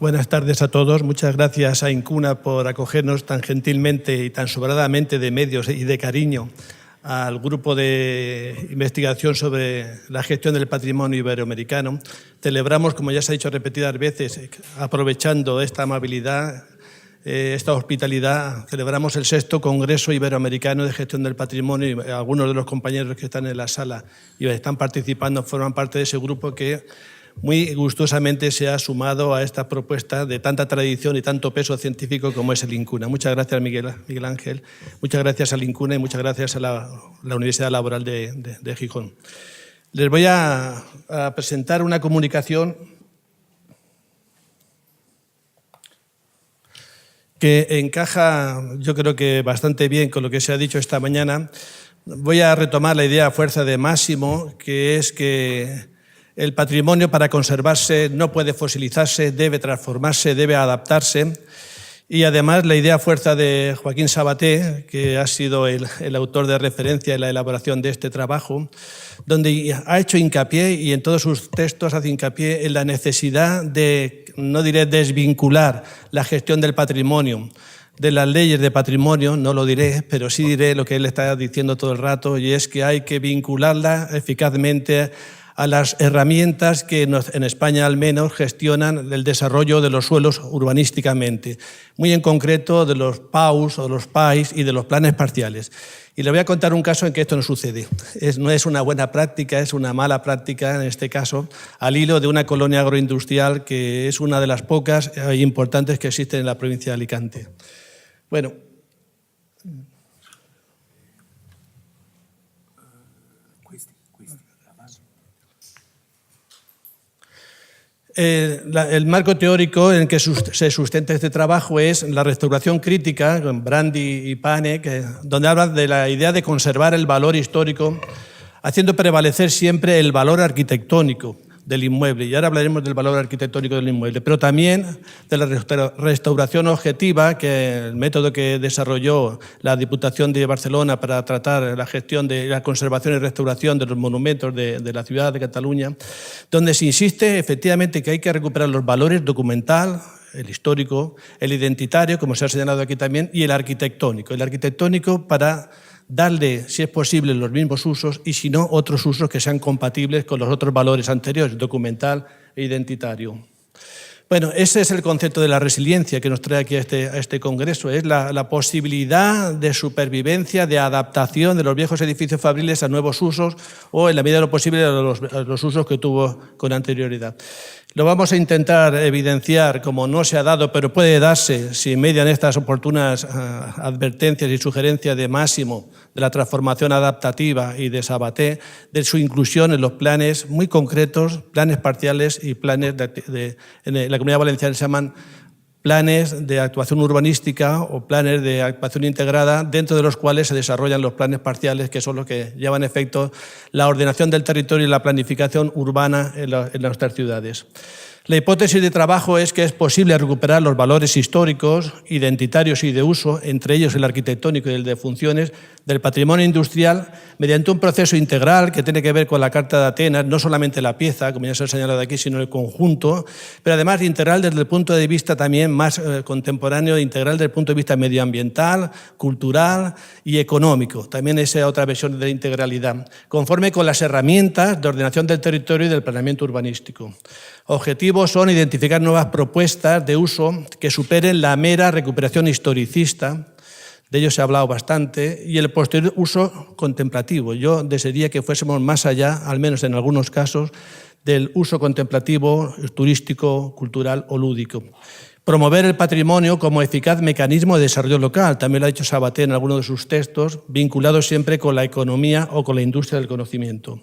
Buenas tardes a todos. Muchas gracias a Incuna por acogernos tan gentilmente y tan sobradamente de medios y de cariño al grupo de investigación sobre la gestión del patrimonio iberoamericano. Celebramos, como ya se ha dicho repetidas veces, aprovechando esta amabilidad, esta hospitalidad, celebramos el 6º Congreso Iberoamericano de Gestión del Patrimonio y algunos de los compañeros que están en la sala y están participando forman parte de ese grupo que muy gustosamente se ha sumado a esta propuesta de tanta tradición y tanto peso científico como es el Incuna. Muchas gracias, Miguel Ángel. Muchas gracias al Incuna y muchas gracias a la Universidad Laboral de Gijón. Les voy a presentar una comunicación que encaja, yo creo que bastante bien con lo que se ha dicho esta mañana. Voy a retomar la idea a fuerza de Máximo, que es que el patrimonio, para conservarse, no puede fosilizarse, debe transformarse, debe adaptarse. Y además la idea a fuerza de Joaquín Sabaté, que ha sido el autor de referencia en la elaboración de este trabajo, donde ha hecho hincapié, y en todos sus textos hace hincapié, en la necesidad de, no diré desvincular la gestión del patrimonio de las leyes de patrimonio, no lo diré, pero sí diré lo que él está diciendo todo el rato, y es que hay que vincularla eficazmente a las herramientas que en España al menos gestionan el desarrollo de los suelos urbanísticamente, muy en concreto de los PAUs o los PAIs y de los planes parciales. Y le voy a contar un caso en que esto no sucede. No es una buena práctica, es una mala práctica en este caso, al hilo de una colonia agroindustrial que es una de las pocas importantes que existen en la provincia de Alicante. Bueno, el marco teórico en el que se sustenta este trabajo es la restauración crítica, con Brandi y Pane, donde hablan de la idea de conservar el valor histórico, haciendo prevalecer siempre el valor arquitectónico del inmueble. Y ahora hablaremos del valor arquitectónico del inmueble, pero también de la restauración objetiva, que el método que desarrolló la Diputación de Barcelona para tratar la gestión de la conservación y restauración de los monumentos de la ciudad de Cataluña, donde se insiste efectivamente que hay que recuperar los valores documental, el histórico, el identitario, como se ha señalado aquí también, y el arquitectónico. El arquitectónico para darle, si es posible, los mismos usos y, si no, otros usos que sean compatibles con los otros valores anteriores, documental e identitario. Bueno, ese es el concepto de la resiliencia que nos trae aquí a este congreso. Es la posibilidad de supervivencia, de adaptación de los viejos edificios fabriles a nuevos usos o, en la medida de lo posible, a los usos que tuvo con anterioridad. Lo vamos a intentar evidenciar como no se ha dado, pero puede darse si median estas oportunas advertencias y sugerencias de Máximo, de la transformación adaptativa, y de Sabaté, de su inclusión en los planes muy concretos, planes parciales y planes en la Comunidad Valenciana se llaman planes de actuación urbanística o planes de actuación integrada, dentro de los cuales se desarrollan los planes parciales, que son los que llevan a efecto la ordenación del territorio y la planificación urbana en nuestras ciudades. La hipótesis de trabajo es que es posible recuperar los valores históricos, identitarios y de uso, entre ellos el arquitectónico y el de funciones, del patrimonio industrial mediante un proceso integral que tiene que ver con la Carta de Atenas, no solamente la pieza, como ya se ha señalado aquí, sino el conjunto, pero además integral desde el punto de vista también más contemporáneo, integral desde el punto de vista medioambiental, cultural y económico. También esa otra versión de integralidad, conforme con las herramientas de ordenación del territorio y del planeamiento urbanístico. Objetivos son identificar nuevas propuestas de uso que superen la mera recuperación historicista, de ello se ha hablado bastante, y el posterior uso contemplativo. Yo desearía que fuésemos más allá, al menos en algunos casos, del uso contemplativo, turístico, cultural o lúdico. Promover el patrimonio como eficaz mecanismo de desarrollo local, también lo ha dicho Sabaté en algunos de sus textos, vinculado siempre con la economía o con la industria del conocimiento.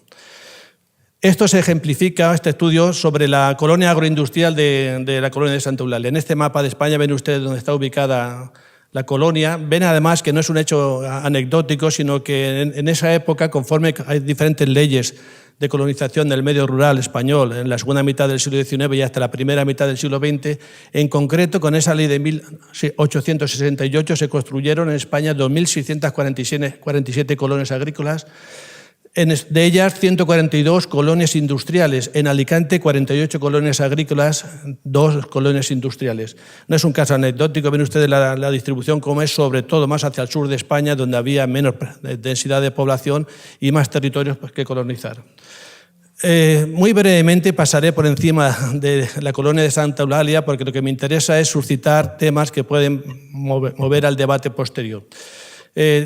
Esto se ejemplifica, este estudio, sobre la colonia agroindustrial de la colonia de Santa Eulalia. En este mapa de España ven ustedes dónde está ubicada la colonia. Ven además que no es un hecho anecdótico, sino que en esa época, conforme hay diferentes leyes de colonización del medio rural español en la segunda mitad del siglo XIX y hasta la primera mitad del siglo XX, en concreto con esa ley de 1868 se construyeron en España 2.647 colonias agrícolas, De ellas, 142 colonias industriales. En Alicante, 48 colonias agrícolas, 2 colonias industriales. No es un caso anecdótico, ven ustedes la distribución como es, sobre todo más hacia el sur de España, donde había menos densidad de población y más territorios que colonizar. Muy brevemente pasaré por encima de la colonia de Santa Eulalia, porque lo que me interesa es suscitar temas que pueden mover al debate posterior.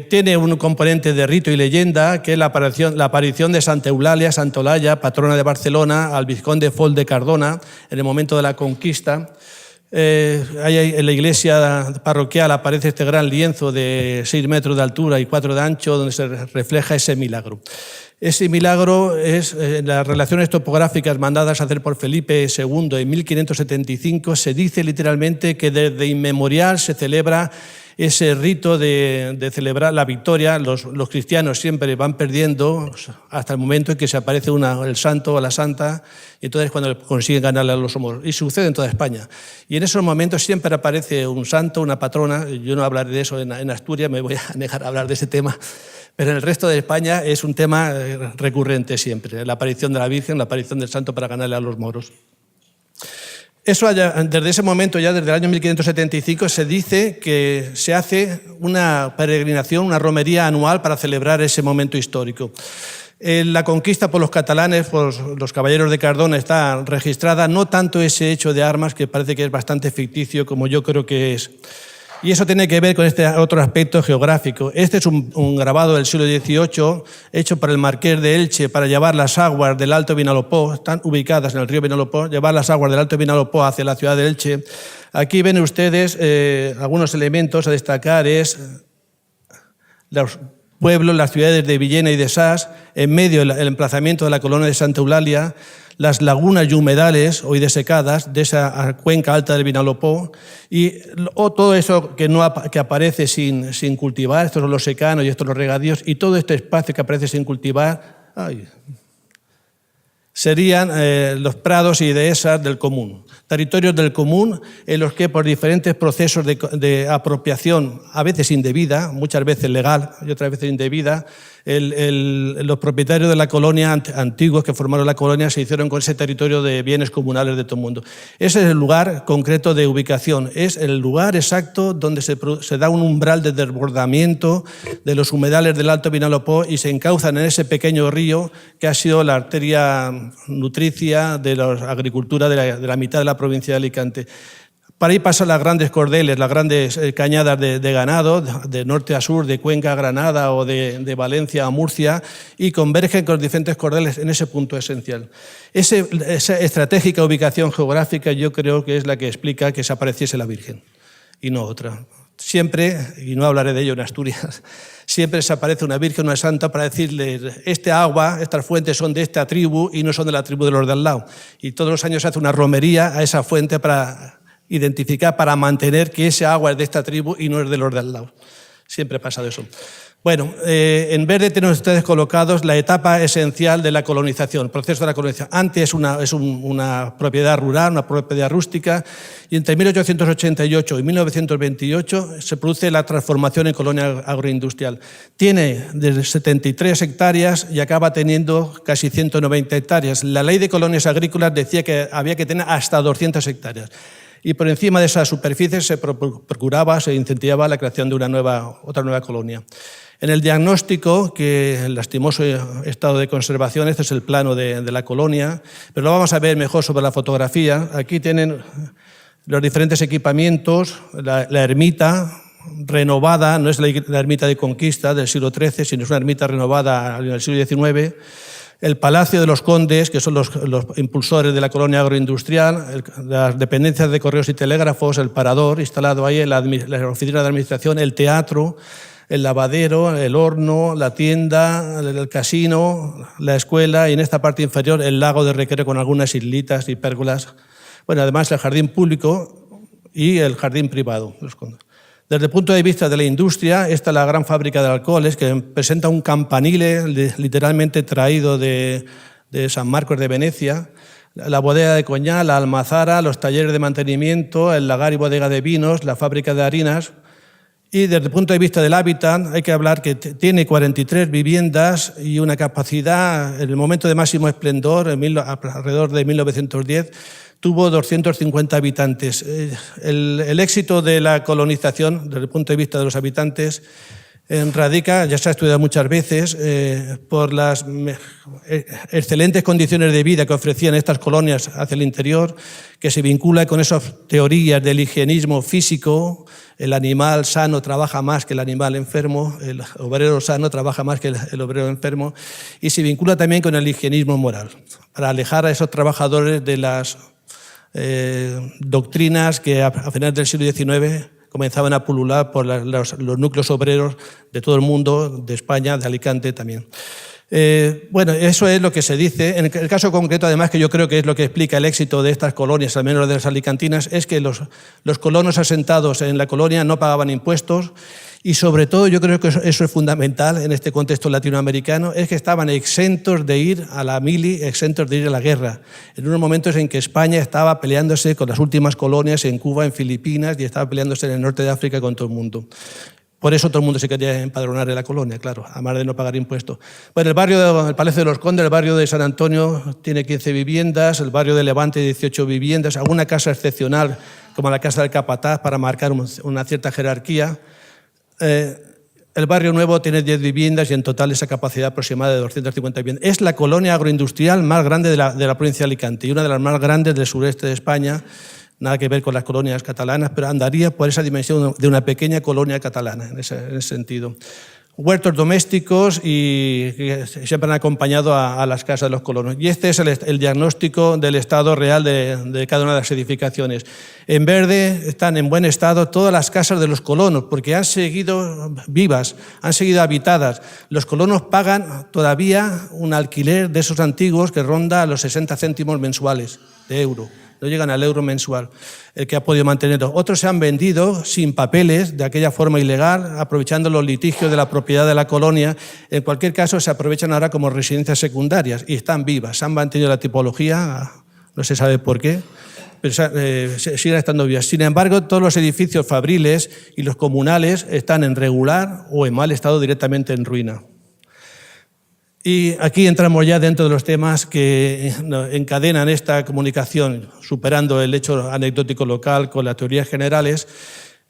Tiene un componente de rito y leyenda, que es la aparición de Santa Eulalia, Santa Olalla, patrona de Barcelona, al vizconde Fol de Cardona, en el momento de la conquista. En la iglesia parroquial aparece este gran lienzo de 6 metros de altura y 4 de ancho, donde se refleja ese milagro. Ese milagro es las relaciones topográficas mandadas a hacer por Felipe II en 1575. Se dice literalmente que desde inmemorial se celebra ese rito de celebrar la victoria. Los cristianos siempre van perdiendo hasta el momento en que se aparece el santo o la santa, y entonces cuando consiguen ganarle a los moros. Y sucede en toda España. Y en esos momentos siempre aparece un santo, una patrona. Yo no hablaré de eso en Asturias, me voy a negar a hablar de ese tema. Pero en el resto de España es un tema recurrente siempre, la aparición de la Virgen, la aparición del santo para ganarle a los moros. Eso desde ese momento, ya desde el año 1575, se dice que se hace una peregrinación, una romería anual para celebrar ese momento histórico. La conquista por los catalanes, por los caballeros de Cardona, está registrada, no tanto ese hecho de armas, que parece que es bastante ficticio, como yo creo que es. Y eso tiene que ver con este otro aspecto geográfico. Este es un grabado del siglo XVIII hecho por el marqués de Elche para llevar las aguas del Alto Vinalopó, están ubicadas en el río Vinalopó, llevar las aguas del Alto Vinalopó hacia la ciudad de Elche. Aquí ven ustedes algunos elementos a destacar, es los pueblos, las ciudades de Villena y de Sas, en medio el emplazamiento de la colonia de Santa Eulalia, las lagunas y humedales, hoy desecadas, de esa cuenca alta del Vinalopó, y todo eso que aparece sin cultivar, estos son los secanos y estos los regadíos, y todo este espacio que aparece sin cultivar, serían los prados y dehesas del común, territorios del común en los que por diferentes procesos de apropiación, a veces indebida, muchas veces legal y otras veces indebida, los propietarios de la colonia, antiguos que formaron la colonia, se hicieron con ese territorio de bienes comunales de todo el mundo. Ese es el lugar concreto de ubicación, es el lugar exacto donde se da un umbral de desbordamiento de los humedales del Alto Vinalopó y se encauzan en ese pequeño río que ha sido la arteria nutricia de la agricultura de la mitad de la provincia de Alicante. Para ahí pasan las grandes cordeles, las grandes cañadas de ganado, de norte a sur, de Cuenca a Granada o de Valencia a Murcia, y convergen con los diferentes cordeles en ese punto esencial. Esa estratégica ubicación geográfica yo creo que es la que explica que se apareciese la Virgen y no otra. Siempre, y no hablaré de ello en Asturias, siempre se aparece una virgen, una santa, para decirle, este agua, estas fuentes son de esta tribu y no son de la tribu de los de al lado. Y todos los años se hace una romería a esa fuente para identificar, para mantener que ese agua es de esta tribu y no es de los de al lado. Siempre ha pasado eso. Bueno, en verde tienen ustedes colocados la etapa esencial de la colonización, el proceso de la colonización. Antes es una propiedad rural, una propiedad rústica, y entre 1888 y 1928 se produce la transformación en colonia agroindustrial. Tiene desde 73 hectáreas y acaba teniendo casi 190 hectáreas. La ley de colonias agrícolas decía que había que tener hasta 200 hectáreas. Y por encima de esa superficie se procuraba, se incentivaba la creación de otra nueva colonia. En el diagnóstico, que el lastimoso estado de conservación, este es el plano de la colonia, pero lo vamos a ver mejor sobre la fotografía. Aquí tienen los diferentes equipamientos, la ermita renovada, no es la ermita de conquista del siglo XIII, sino es una ermita renovada en el siglo XIX, el Palacio de los Condes, que son los impulsores de la colonia agroindustrial, las dependencias de correos y telégrafos, el parador instalado ahí, la oficina de administración, el teatro, el lavadero, el horno, la tienda, el casino, la escuela y en esta parte inferior el lago de recreo con algunas islitas y pérgolas. Bueno, además el jardín público y el jardín privado. Desde el punto de vista de la industria, esta es la gran fábrica de alcoholes que presenta un campanile literalmente traído de San Marcos de Venecia, la bodega de Coñal, la almazara, los talleres de mantenimiento, el lagar y bodega de vinos, la fábrica de harinas Y desde el punto de vista del hábitat hay que hablar que tiene 43 viviendas y una capacidad, en el momento de máximo esplendor, alrededor de 1910, tuvo 250 habitantes. El éxito de la colonización, desde el punto de vista de los habitantes, radica, ya se ha estudiado muchas veces, por las excelentes condiciones de vida que ofrecían estas colonias hacia el interior, que se vincula con esas teorías del higienismo físico. El animal sano trabaja más que el animal enfermo, el obrero sano trabaja más que el obrero enfermo, y se vincula también con el higienismo moral, para alejar a esos trabajadores de las doctrinas que a finales del siglo XIX comenzaban a pulular por los núcleos obreros de todo el mundo, de España, de Alicante también. Bueno, eso es lo que se dice. En el caso concreto, además, que yo creo que es lo que explica el éxito de estas colonias, al menos de las alicantinas, es que los colonos asentados en la colonia no pagaban impuestos y, sobre todo, yo creo que eso es fundamental en este contexto latinoamericano, es que estaban exentos de ir a la mili, exentos de ir a la guerra, en unos momentos en que España estaba peleándose con las últimas colonias en Cuba, en Filipinas, y estaba peleándose en el norte de África con todo el mundo. Por eso todo el mundo se quería empadronar en la colonia, claro, a más de no pagar impuestos. Bueno, el Palacio de los Condes, el barrio de San Antonio, tiene 15 viviendas, el barrio de Levante 18 viviendas, alguna casa excepcional, como la Casa del Capataz, para marcar una cierta jerarquía. El barrio nuevo tiene 10 viviendas y en total esa capacidad aproximada de 250 viviendas. Es la colonia agroindustrial más grande de la provincia de Alicante y una de las más grandes del sureste de España. Nada que ver con las colonias catalanas, pero andaría por esa dimensión de una pequeña colonia catalana, en ese sentido. Huertos domésticos y que siempre han acompañado a las casas de los colonos. Y este es el diagnóstico del estado real de cada una de las edificaciones. En verde están en buen estado todas las casas de los colonos, porque han seguido vivas, han seguido habitadas. Los colonos pagan todavía un alquiler de esos antiguos que ronda los 60 céntimos mensuales de euro. No llegan al euro mensual, el que ha podido mantenerlo. Otros se han vendido sin papeles, de aquella forma ilegal, aprovechando los litigios de la propiedad de la colonia. En cualquier caso, se aprovechan ahora como residencias secundarias y están vivas. Se han mantenido la tipología, no se sabe por qué, pero siguen estando vivas. Sin embargo, todos los edificios fabriles y los comunales están en regular o en mal estado, directamente en ruina. Y aquí entramos ya dentro de los temas que encadenan esta comunicación, superando el hecho anecdótico local con las teorías generales.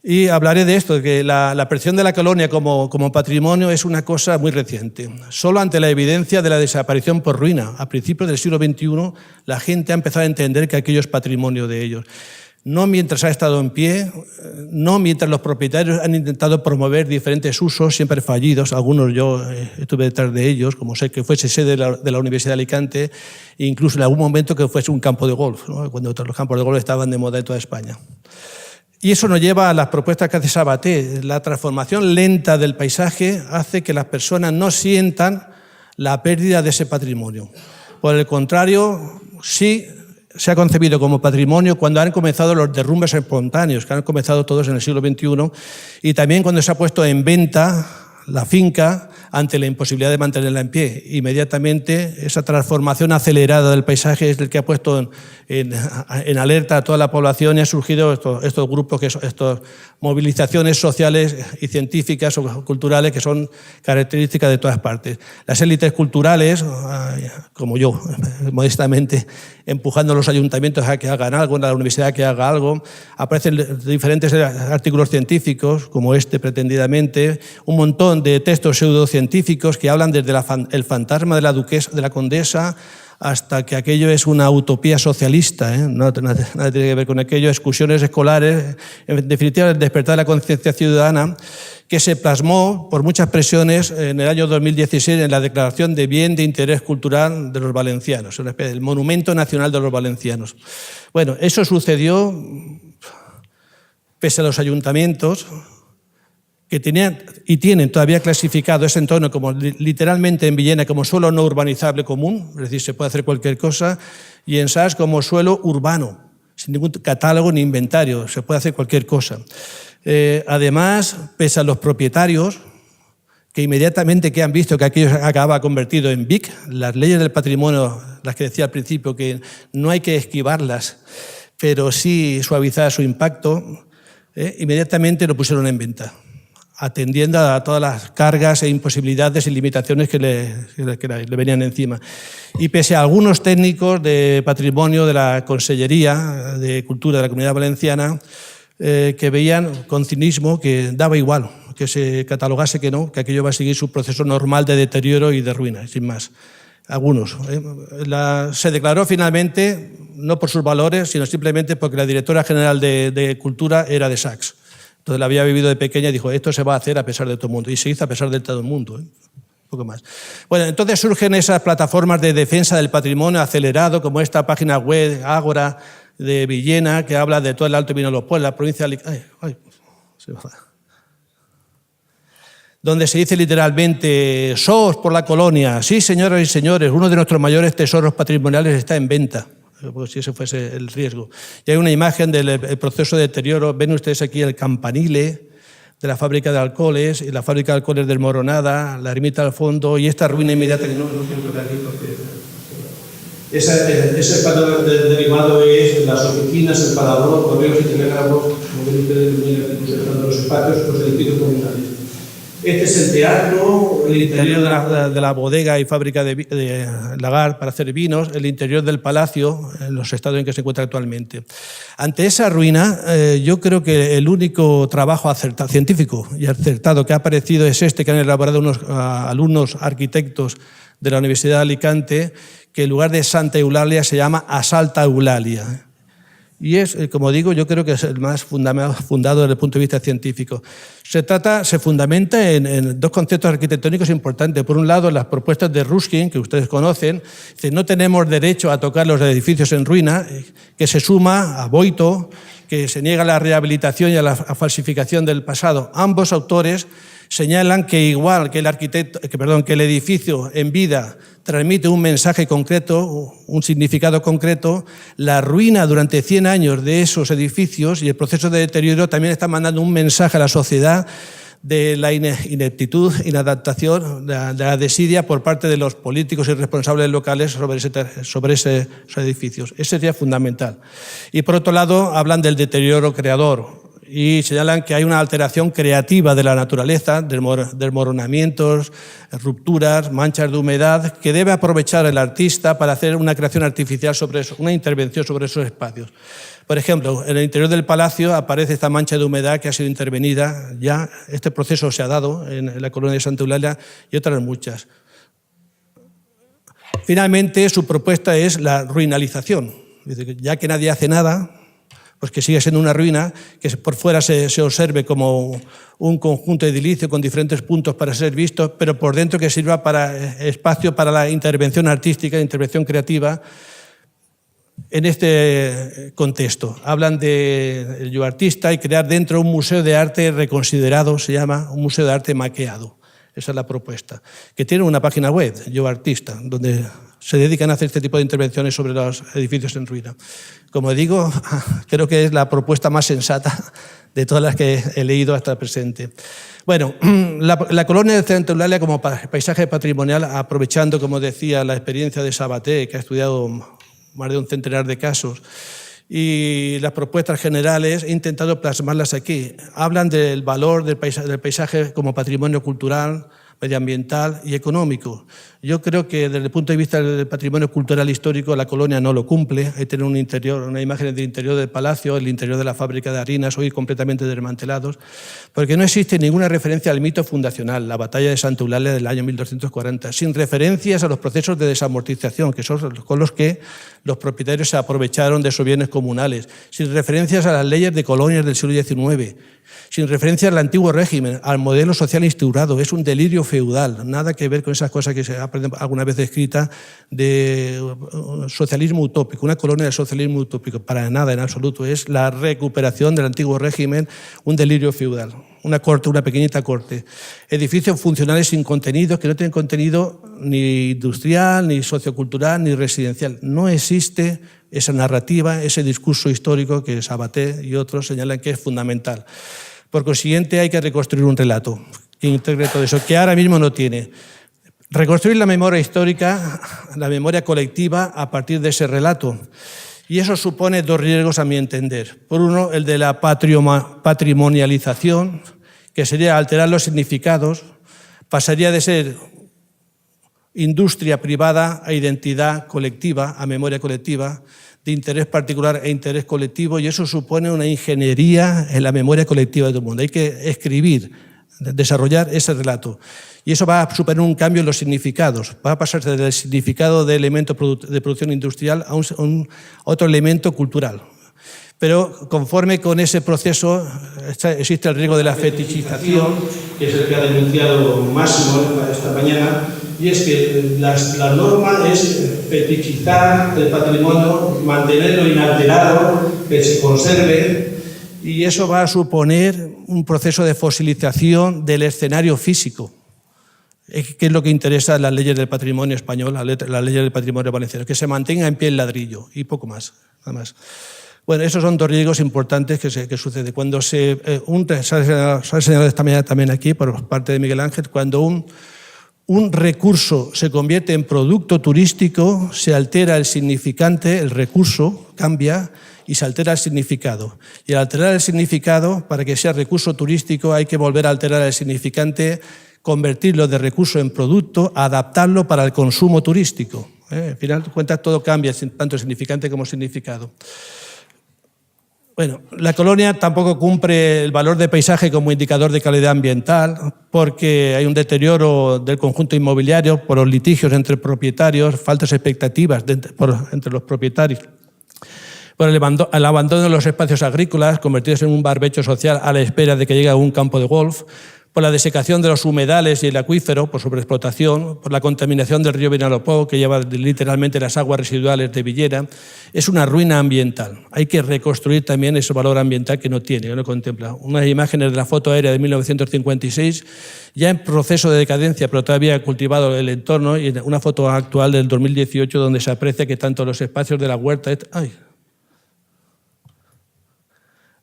Y hablaré de esto, de que la percepción de la colonia como patrimonio es una cosa muy reciente. Solo ante la evidencia de la desaparición por ruina, a principios del siglo XXI, la gente ha empezado a entender que aquello es patrimonio de ellos. No mientras ha estado en pie, no mientras los propietarios han intentado promover diferentes usos, siempre fallidos. Algunos yo estuve detrás de ellos, como sé que fuese sede de la Universidad de Alicante, e incluso en algún momento que fuese un campo de golf, ¿no? Cuando los campos de golf estaban de moda en toda España. Y eso nos lleva a las propuestas que hace Sabaté. La transformación lenta del paisaje hace que las personas no sientan la pérdida de ese patrimonio. Por el contrario, sí se ha concebido como patrimonio cuando han comenzado los derrumbes espontáneos, que han comenzado todos en el siglo XXI, y también cuando se ha puesto en venta la finca ante la imposibilidad de mantenerla en pie. Inmediatamente esa transformación acelerada del paisaje es el que ha puesto en alerta a toda la población y han surgido estos grupos, estas movilizaciones sociales y científicas o culturales que son características de todas partes. Las élites culturales, como yo, modestamente, empujando a los ayuntamientos a que hagan algo, a la universidad a que haga algo. Aparecen diferentes artículos científicos, como este pretendidamente, un montón de textos pseudocientíficos que hablan desde el fantasma de la duquesa, de la condesa, hasta que aquello es una utopía socialista, ¿eh? Nada tiene que ver con aquello, excursiones escolares, en definitiva el despertar de la conciencia ciudadana, que se plasmó por muchas presiones en el año 2016 en la Declaración de Bien de Interés Cultural de los Valencianos, el Monumento Nacional de los Valencianos. Bueno, eso sucedió pese a los ayuntamientos, que tenían y tienen todavía clasificado ese entorno como literalmente en Villena como suelo no urbanizable común, es decir, se puede hacer cualquier cosa, y en Sas como suelo urbano, sin ningún catálogo ni inventario, se puede hacer cualquier cosa. Además, pese a los propietarios, que inmediatamente que han visto que aquello acaba convertido en BIC, las leyes del patrimonio, las que decía al principio, que no hay que esquivarlas, pero sí suavizar su impacto, inmediatamente lo pusieron en venta. atendiendo a todas las cargas e imposibilidades y limitaciones que le venían encima. Y pese a algunos técnicos de patrimonio de la Consellería de Cultura de la Comunidad Valenciana que veían con cinismo que daba igual, que se catalogase que no, que aquello va a seguir su proceso normal de deterioro y de ruina, sin más. Algunos. Se declaró finalmente, no por sus valores, sino simplemente porque la directora general de Cultura era de Sachs. Entonces la había vivido de pequeña y dijo, esto se va a hacer a pesar de todo el mundo. Y se hizo a pesar de todo el mundo. Un poco más. Bueno, entonces surgen esas plataformas de defensa del patrimonio acelerado, como esta página web, Ágora, de Villena, que habla de todo el Alto Vinalopó, la provincia de Alicante. Donde se dice literalmente, SOS por la colonia. Sí, señoras y señores, uno de nuestros mayores tesoros patrimoniales está en venta, como si ese fuese el riesgo. Y hay una imagen del proceso de deterioro. Ven ustedes aquí el campanile de la fábrica de alcoholes, y la fábrica de alcoholes desmoronada, la ermita al fondo, y esta ruina inmediata que no quiero ver aquí porque... Ese espacio derivado es las oficinas, el parador, correos y telégrafos, como ven ustedes, los espacios, los edificios comunales. Este es el teatro, el interior de la bodega y fábrica de lagar para hacer vinos, el interior del palacio, en los estados en que se encuentra actualmente. Ante esa ruina, yo creo que el único trabajo científico y acertado que ha aparecido es este que han elaborado unos alumnos arquitectos de la Universidad de Alicante, que en lugar de Santa Eulalia se llama Asalta Eulalia. Y es, como digo, yo creo que es el más fundado desde el punto de vista científico. Se fundamenta en dos conceptos arquitectónicos importantes. Por un lado, las propuestas de Ruskin, que ustedes conocen, dice, no tenemos derecho a tocar los edificios en ruina, que se suma a Boito, que se niega a la rehabilitación y a la falsificación del pasado. Ambos autores señalan que igual que el edificio en vida transmite un mensaje concreto, un significado concreto, la ruina durante 100 años de esos edificios y el proceso de deterioro también está mandando un mensaje a la sociedad de la ineptitud, inadaptación, de la desidia por parte de los políticos y responsables locales sobre esos edificios. Ese sería fundamental. Y por otro lado, hablan del deterioro creador y señalan que hay una alteración creativa de la naturaleza, desmoronamientos, rupturas, manchas de humedad, que debe aprovechar el artista para hacer una creación artificial sobre eso, una intervención sobre esos espacios. Por ejemplo, en el interior del palacio aparece esta mancha de humedad que ha sido intervenida ya. Este proceso se ha dado en la colonia de Santa Eulalia y otras muchas. Finalmente, su propuesta es la ruinalización. Ya que nadie hace nada, pues que sigue siendo una ruina, que por fuera se observe como un conjunto edilicio con diferentes puntos para ser visto, pero por dentro que sirva para espacio para la intervención artística, intervención creativa. En este contexto, hablan del yo artista y crear dentro un museo de arte reconsiderado, se llama un museo de arte maqueado. Esa es la propuesta, que tiene una página web, Yo Artista, donde se dedican a hacer este tipo de intervenciones sobre los edificios en ruina. Como digo, creo que es la propuesta más sensata de todas las que he leído hasta el presente. Bueno, la colonia de Santa Eulalia como paisaje patrimonial, aprovechando, como decía, la experiencia de Sabaté, que ha estudiado más de un centenar de casos, y las propuestas generales, he intentado plasmarlas aquí. Hablan del valor del paisaje como patrimonio cultural, medioambiental y económico. Yo creo que desde el punto de vista del patrimonio cultural histórico la colonia no lo cumple. Hay tener una imagen del interior del palacio, el interior de la fábrica de harinas, hoy completamente desmantelados, porque no existe ninguna referencia al mito fundacional, la batalla de Santa Eulalia del año 1240, sin referencias a los procesos de desamortización, que son con los que los propietarios se aprovecharon de esos bienes comunales, sin referencias a las leyes de colonias del siglo XIX, sin referencia al antiguo régimen, al modelo social instaurado. Es un delirio feudal, nada que ver con esas cosas que se aprenden alguna vez escritas de socialismo utópico, una colonia del socialismo utópico. Para nada, en absoluto. Es la recuperación del antiguo régimen, un delirio feudal. Una corte, una pequeñita corte. Edificios funcionales sin contenido, que no tienen contenido ni industrial, ni sociocultural, ni residencial. No existe esa narrativa, ese discurso histórico que Sabaté y otros señalan que es fundamental. Por consiguiente, hay que reconstruir un relato que integre todo eso, que ahora mismo no tiene. Reconstruir la memoria histórica, la memoria colectiva, a partir de ese relato. Y eso supone dos riesgos, a mi entender. Por uno, el de la patrimonialización, que sería alterar los significados, pasaría de ser industria privada a identidad colectiva, a memoria colectiva, de interés particular e interés colectivo, y eso supone una ingeniería en la memoria colectiva de todo el mundo. Hay que escribir, desarrollar ese relato. Y eso va a suponer un cambio en los significados. Va a pasarse del significado de elemento de producción industrial a otro elemento cultural. Pero conforme con ese proceso existe el riesgo de la fetichización, que es el que ha denunciado Máximo esta mañana, y es que la norma es fetichizar el patrimonio, mantenerlo inalterado, que se conserve, y eso va a suponer un proceso de fosilización del escenario físico, que es lo que interesa a las leyes del patrimonio español, las leyes del patrimonio valenciano, que se mantenga en pie el ladrillo y poco más, nada más. Bueno, esos son dos riesgos importantes que sucede. Cuando se ha señalado esta mañana también aquí por parte de Miguel Ángel, cuando un recurso se convierte en producto turístico, se altera el significante, el recurso cambia y se altera el significado. Y al alterar el significado, para que sea recurso turístico, hay que volver a alterar el significante, convertirlo de recurso en producto, adaptarlo para el consumo turístico. Al final de cuentas todo cambia, tanto significante como significado. Bueno, la colonia tampoco cumple el valor de paisaje como indicador de calidad ambiental porque hay un deterioro del conjunto inmobiliario por los litigios entre propietarios, faltas expectativas entre los propietarios, por el abandono de los espacios agrícolas convertidos en un barbecho social a la espera de que llegue a un campo de golf, por la desecación de los humedales y el acuífero, por sobreexplotación, por la contaminación del río Vinalopó, que lleva literalmente las aguas residuales de Villera. Es una ruina ambiental. Hay que reconstruir también ese valor ambiental que no tiene, que no contempla. Unas imágenes de la foto aérea de 1956, ya en proceso de decadencia, pero todavía cultivado el entorno, y una foto actual del 2018 donde se aprecia que tanto los espacios de la huerta...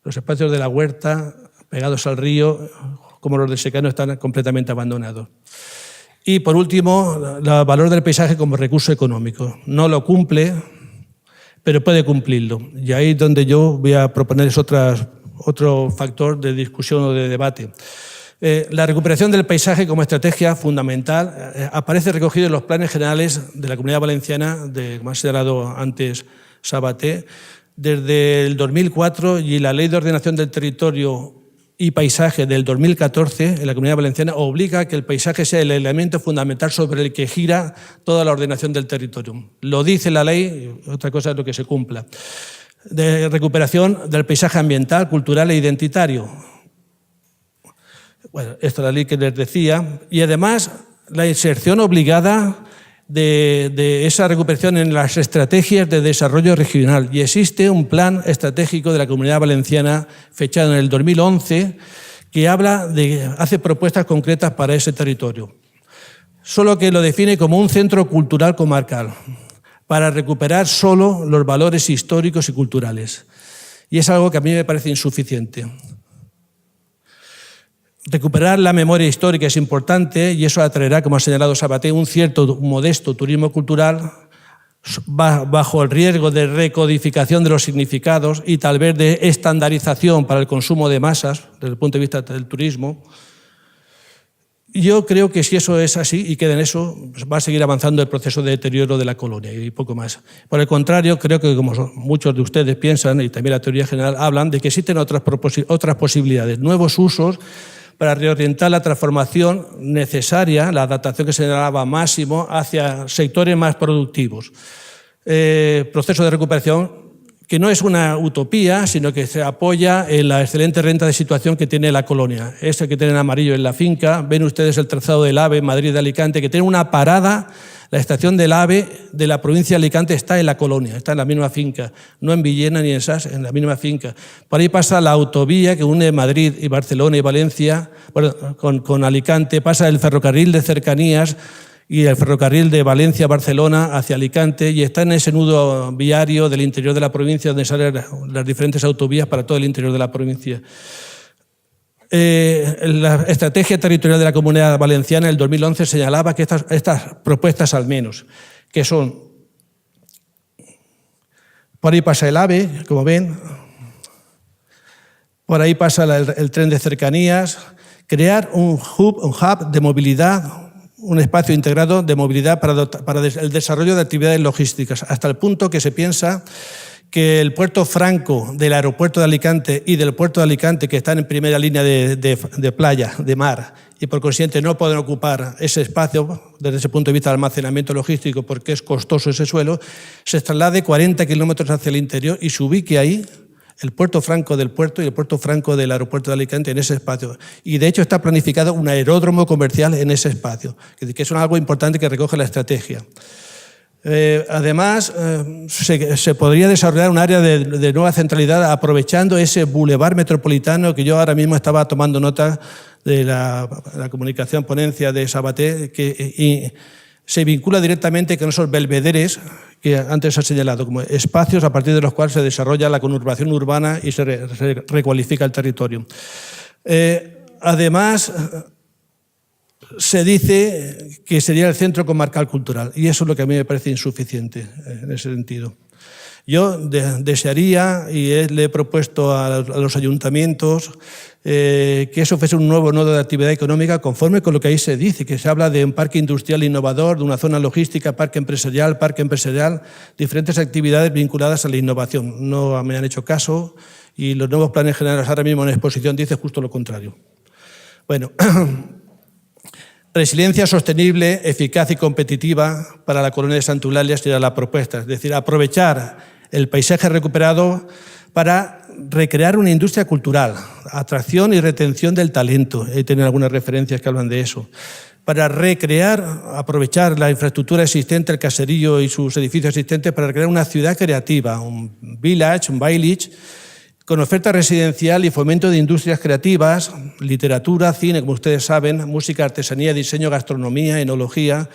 Los espacios de la huerta pegados al río, como los de secano, están completamente abandonados. Y por último, el valor del paisaje como recurso económico. No lo cumple, pero puede cumplirlo. Y ahí es donde yo voy a proponer otro factor de discusión o de debate. La recuperación del paisaje como estrategia fundamental aparece recogido en los planes generales de la Comunidad Valenciana, como ha señalado antes Sabaté, desde el 2004, y la Ley de Ordenación del Territorio y Paisaje del 2014 en la Comunidad Valenciana obliga a que el paisaje sea el elemento fundamental sobre el que gira toda la ordenación del territorio. Lo dice la ley, otra cosa es lo que se cumpla. De recuperación del paisaje ambiental, cultural e identitario. Bueno, esta es la ley que les decía. Y además la inserción obligada de esa recuperación en las estrategias de desarrollo regional. Y existe un plan estratégico de la Comunidad Valenciana fechado en el 2011 que hace propuestas concretas para ese territorio. Solo que lo define como un centro cultural comarcal para recuperar solo los valores históricos y culturales. Y es algo que a mí me parece insuficiente. Recuperar la memoria histórica es importante y eso atraerá, como ha señalado Sabaté, un cierto modesto turismo cultural bajo el riesgo de recodificación de los significados y tal vez de estandarización para el consumo de masas desde el punto de vista del turismo. Yo creo que si eso es así y queda en eso, va a seguir avanzando el proceso de deterioro de la colonia y poco más. Por el contrario, creo que como muchos de ustedes piensan, y también la teoría general, hablan de que existen otras posibilidades, nuevos usos para reorientar la transformación necesaria, la adaptación que señalaba Máximo, hacia sectores más productivos. Proceso de recuperación que no es una utopía, sino que se apoya en la excelente renta de situación que tiene la colonia. Este que tienen amarillo en la finca, ven ustedes el trazado del AVE, Madrid de Alicante, que tiene una parada. La estación del AVE de la provincia de Alicante está en la colonia, está en la misma finca, no en Villena ni en Sas, en la misma finca. Por ahí pasa la autovía que une Madrid y Barcelona y Valencia, bueno, con Alicante, pasa el ferrocarril de cercanías y el ferrocarril de Valencia a Barcelona hacia Alicante, y está en ese nudo viario del interior de la provincia donde salen las diferentes autovías para todo el interior de la provincia. La estrategia territorial de la Comunidad Valenciana en el 2011 señalaba que estas propuestas al menos, que son, por ahí pasa el AVE, como ven, por ahí pasa el tren de cercanías, crear un hub de movilidad, un espacio integrado de movilidad para el desarrollo de actividades logísticas, hasta el punto que se piensa que el puerto franco del aeropuerto de Alicante y del puerto de Alicante, que están en primera línea de playa, de mar, y por consiguiente no pueden ocupar ese espacio desde ese punto de vista de almacenamiento logístico porque es costoso ese suelo, se traslade 40 kilómetros hacia el interior y se ubique ahí el puerto franco del puerto y el puerto franco del aeropuerto de Alicante en ese espacio. Y de hecho está planificado un aeródromo comercial en ese espacio, que es algo importante que recoge la estrategia. Además, se podría desarrollar un área de nueva centralidad aprovechando ese bulevar metropolitano que yo ahora mismo estaba tomando nota de la comunicación ponencia de Sabaté, que se vincula directamente con esos belvederes que antes se ha señalado, como espacios a partir de los cuales se desarrolla la conurbación urbana y se recualifica el territorio. Además, se dice que sería el centro comarcal cultural y eso es lo que a mí me parece insuficiente en ese sentido. Yo desearía, y le he propuesto a los ayuntamientos, que eso fuese un nuevo nodo de actividad económica conforme con lo que ahí se dice, que se habla de un parque industrial innovador, de una zona logística, parque empresarial, diferentes actividades vinculadas a la innovación. No me han hecho caso y los nuevos planes generales ahora mismo en exposición dicen justo lo contrario. Bueno, resiliencia sostenible, eficaz y competitiva para la colonia de Santa Eulalia sería la propuesta, es decir, aprovechar el paisaje recuperado para recrear una industria cultural, atracción y retención del talento. Ahí tienen algunas referencias que hablan de eso. Para recrear, aprovechar la infraestructura existente, el caserío y sus edificios existentes para crear una ciudad creativa, un village, con oferta residencial y fomento de industrias creativas, literatura, cine, como ustedes saben, música, artesanía, diseño, gastronomía, enología.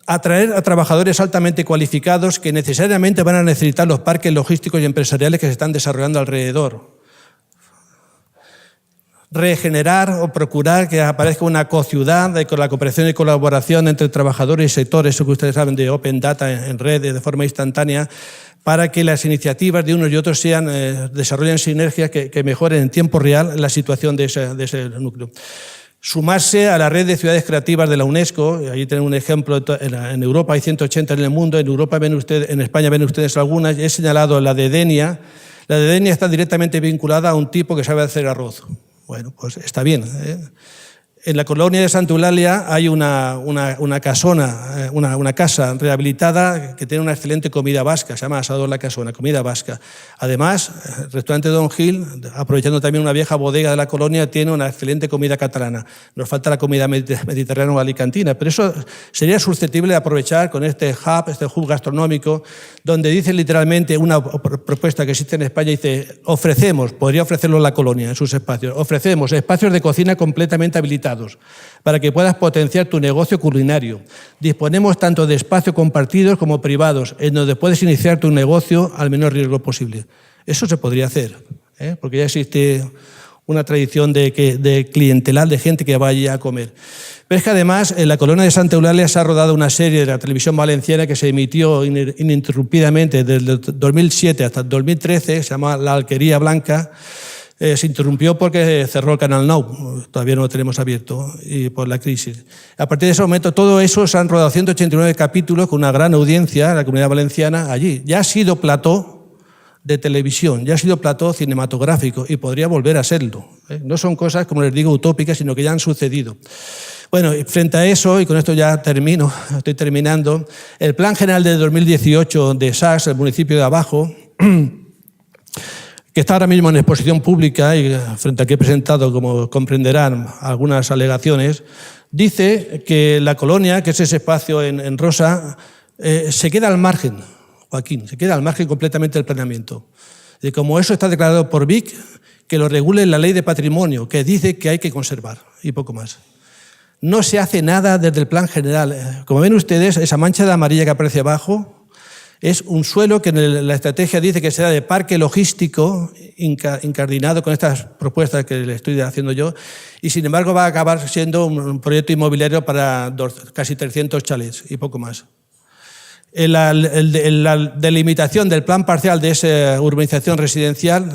Atraer a trabajadores altamente cualificados que necesariamente van a necesitar los parques logísticos y empresariales que se están desarrollando alrededor. Regenerar o procurar que aparezca una cociudad con la cooperación y colaboración entre trabajadores y sectores, eso que ustedes saben de Open Data en red de forma instantánea, para que las iniciativas de unos y otros desarrollen sinergias que mejoren en tiempo real la situación de ese núcleo. Sumarse a la red de ciudades creativas de la UNESCO, ahí tienen un ejemplo, en Europa hay 180 en el mundo, en España ven ustedes algunas, he señalado la de Denia. La de Denia está directamente vinculada a un tipo que sabe hacer arroz. Bueno, pues está bien, ¿eh? En la colonia de Santa Eulalia hay una casona, una casa rehabilitada que tiene una excelente comida vasca, se llama Asador La Casona, comida vasca. Además, el restaurante Don Gil, aprovechando también una vieja bodega de la colonia, tiene una excelente comida catalana. Nos falta la comida mediterránea o alicantina, pero eso sería susceptible de aprovechar con este hub gastronómico, donde dice literalmente una propuesta que existe en España, dice, podría ofrecerlo la colonia en sus espacios, ofrecemos espacios de cocina completamente habilitados para que puedas potenciar tu negocio culinario. Disponemos tanto de espacios compartidos como privados, en donde puedes iniciar tu negocio al menor riesgo posible. Eso se podría hacer, porque ya existe una tradición de clientelar, de gente que vaya a comer. Pero es que además en la colonia de Santa Eulalia se ha rodado una serie de la televisión valenciana que se emitió ininterrumpidamente desde el 2007 hasta el 2013, se llama La Alquería Blanca. Se interrumpió porque cerró el Canal Nou, todavía no lo tenemos abierto, y por la crisis. A partir de ese momento, todo eso se han rodado 189 capítulos con una gran audiencia en la Comunidad Valenciana allí. Ya ha sido plató de televisión, ya ha sido plató cinematográfico y podría volver a serlo. No son cosas, como les digo, utópicas, sino que ya han sucedido. Bueno, frente a eso, y con esto ya estoy terminando, el Plan General de 2018 de Sas, el municipio de Abajo, que está ahora mismo en exposición pública y frente al que he presentado, como comprenderán, algunas alegaciones, dice que la colonia, que es ese espacio en rosa, se queda al margen, Joaquín, se queda al margen completamente del planeamiento. Y como eso está declarado por Vic, que lo regule la ley de patrimonio, que dice que hay que conservar, y poco más. No se hace nada desde el plan general. Como ven ustedes, esa mancha de amarilla que aparece abajo, es un suelo que en la estrategia dice que será de parque logístico incardinado con estas propuestas que le estoy haciendo yo y sin embargo va a acabar siendo un proyecto inmobiliario para casi 300 chalets y poco más. La delimitación del plan parcial de esa urbanización residencial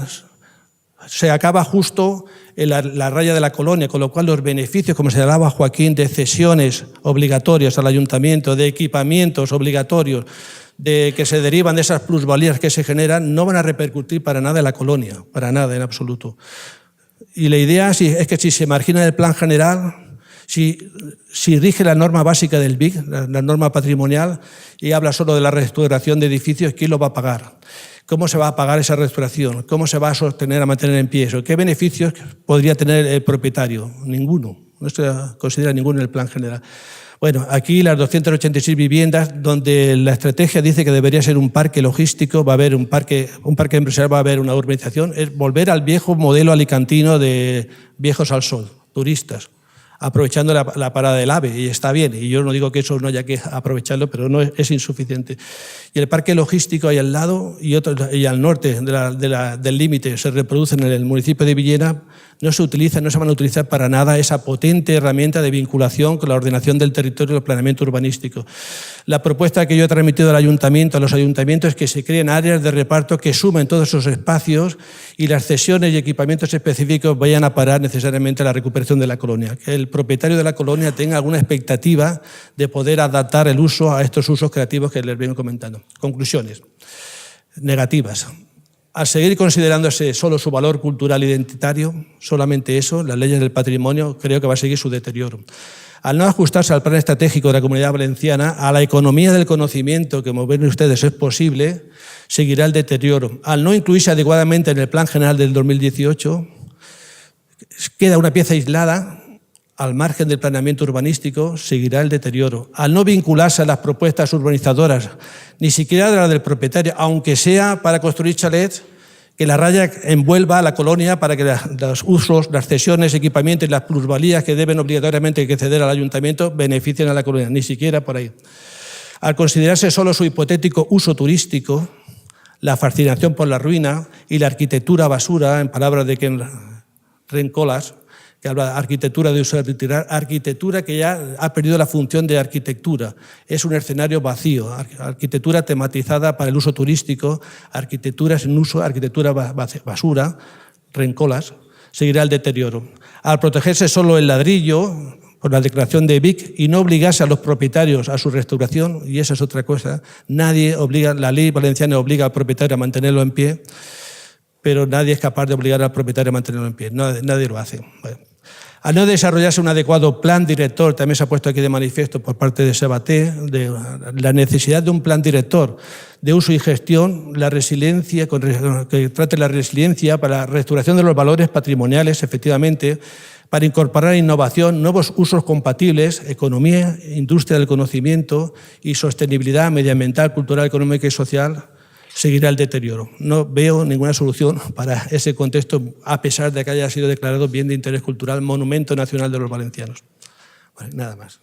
se acaba justo en la raya de la colonia, con lo cual los beneficios, como señalaba Joaquín, de cesiones obligatorias al ayuntamiento, de equipamientos obligatorios, de que se derivan de esas plusvalías que se generan, no van a repercutir para nada en la colonia, para nada, en absoluto. Y la idea es que si se margina el plan general, si rige la norma básica del BIC, la norma patrimonial, y habla solo de la restauración de edificios, ¿quién lo va a pagar? ¿Cómo se va a pagar esa restauración? ¿Cómo se va a sostener, a mantener en pie eso? ¿Qué beneficios podría tener el propietario? Ninguno. No se considera ninguno en el plan general. Bueno, aquí las 286 viviendas, donde la estrategia dice que debería ser un parque logístico, va a haber un parque empresarial, va a haber una urbanización, es volver al viejo modelo alicantino de viejos al sol, turistas, aprovechando la parada del AVE, y está bien, y yo no digo que eso no haya que aprovecharlo, pero no es insuficiente. Y el parque logístico ahí al lado y al norte del límite se reproducen en el municipio de Villena, no se van a utilizar para nada esa potente herramienta de vinculación con la ordenación del territorio y el planeamiento urbanístico. La propuesta que yo he transmitido al ayuntamiento, a los ayuntamientos, es que se creen áreas de reparto que sumen todos esos espacios y las cesiones y equipamientos específicos vayan a parar necesariamente a la recuperación de la colonia. Que el propietario de la colonia tenga alguna expectativa de poder adaptar el uso a estos usos creativos que les vengo comentando. Conclusiones negativas. Al seguir considerándose solo su valor cultural identitario, solamente eso, las leyes del patrimonio, creo que va a seguir su deterioro. Al no ajustarse al plan estratégico de la Comunidad Valenciana, a la economía del conocimiento, que como ven ustedes es posible, seguirá el deterioro. Al no incluirse adecuadamente en el plan general del 2018, queda una pieza aislada. Al margen del planeamiento urbanístico, seguirá el deterioro. Al no vincularse a las propuestas urbanizadoras, ni siquiera de la del propietario, aunque sea para construir chalets, que la raya envuelva a la colonia para que los usos, las cesiones, equipamientos y las plusvalías que deben obligatoriamente ceder al ayuntamiento beneficien a la colonia, ni siquiera por ahí. Al considerarse solo su hipotético uso turístico, la fascinación por la ruina y la arquitectura basura, en palabras de Ken Rencolas, que habla de arquitectura de uso retirar, arquitectura que ya ha perdido la función de arquitectura. Es un escenario vacío, arquitectura tematizada para el uso turístico, arquitectura sin uso, arquitectura basura, Rencolas, seguirá el deterioro. Al protegerse solo el ladrillo, por la declaración de BIC, y no obligarse a los propietarios a su restauración, y esa es otra cosa, la ley valenciana obliga al propietario a mantenerlo en pie, pero nadie es capaz de obligar al propietario a mantenerlo en pie, nadie lo hace. Bueno. Al no desarrollarse un adecuado plan director, también se ha puesto aquí de manifiesto por parte de Sabaté, de la necesidad de un plan director de uso y gestión, la resiliencia, que trate la resiliencia para la restauración de los valores patrimoniales, efectivamente, para incorporar innovación, nuevos usos compatibles, economía, industria del conocimiento y sostenibilidad medioambiental, cultural, económica y social, seguirá el deterioro. No veo ninguna solución para ese contexto, a pesar de que haya sido declarado bien de interés cultural, monumento nacional de los valencianos. Bueno, nada más.